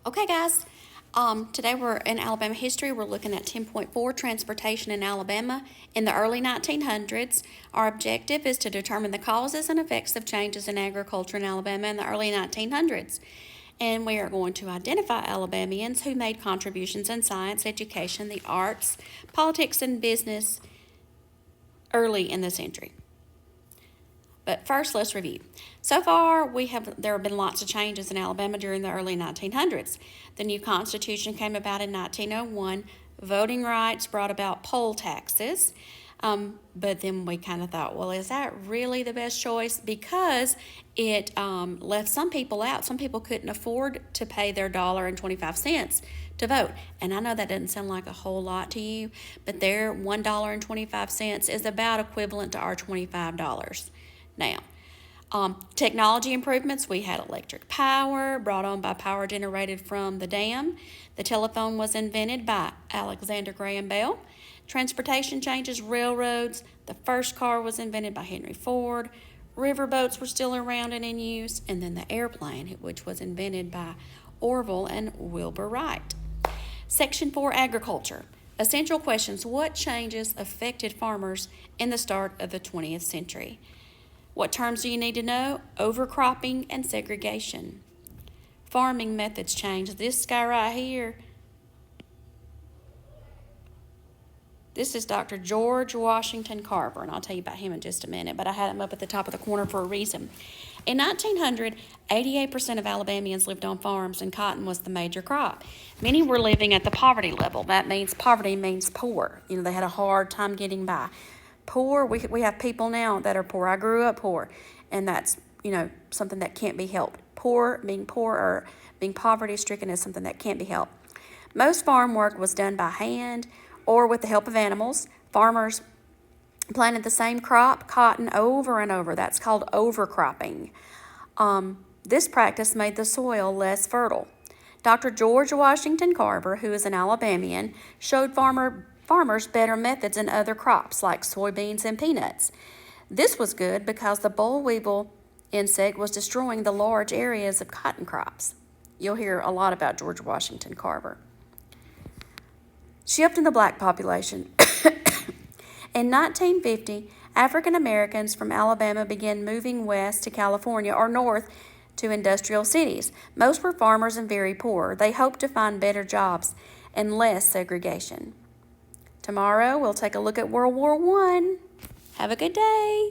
Okay, guys. Today we're in Alabama history. We're looking at 10.4 transportation in Alabama in the early 1900s. Our objective is to determine the causes and effects of changes in agriculture in Alabama in the early 1900s. And we are going to identify Alabamians who made contributions in science, education, the arts, politics, and business early in the century. But first, let's review. So far, there have been lots of changes in Alabama during the early 1900s. The new Constitution came about in 1901. Voting rights brought about poll taxes. But then we kind of thought, well, is that really the best choice? Because it left some people out. Some people couldn't afford to pay their $1.25 to vote. And I know that doesn't sound like a whole lot to you, but their $1.25 is about equivalent to our $25. Now, technology improvements, we had electric power brought on by power generated from the dam. The telephone was invented by Alexander Graham Bell. Transportation changes, railroads. The first car was invented by Henry Ford. Riverboats were still around and in use. And then the airplane, which was invented by Orville and Wilbur Wright. Section 4, agriculture. Essential questions. What changes affected farmers in the start of the 20th century? What terms do you need to know? Overcropping and segregation. Farming methods changed. This guy right here, this is Dr. George Washington Carver, and I'll tell you about him in just a minute, but I had him up at the top of the corner for a reason. In 1900, 88% of Alabamians lived on farms, and cotton was the major crop. Many were living at the poverty level. That means poverty means poor. They had a hard time getting by. Poor, we have people now that are poor. I grew up poor, and that's, something that can't be helped. Poor or being poverty-stricken is something that can't be helped. Most farm work was done by hand or with the help of animals. Farmers planted the same crop, cotton, over and over. That's called overcropping. This practice made the soil less fertile. Dr. George Washington Carver, who is an Alabamian, showed farmers better methods in other crops like soybeans and peanuts. This was good because the boll weevil insect was destroying the large areas of cotton crops. You'll hear a lot about George Washington Carver. Shift in the black population. In 1950, African Americans from Alabama began moving west to California or north to industrial cities. Most were farmers and very poor. They hoped to find better jobs and less segregation. Tomorrow, we'll take a look at World War I. Have a good day.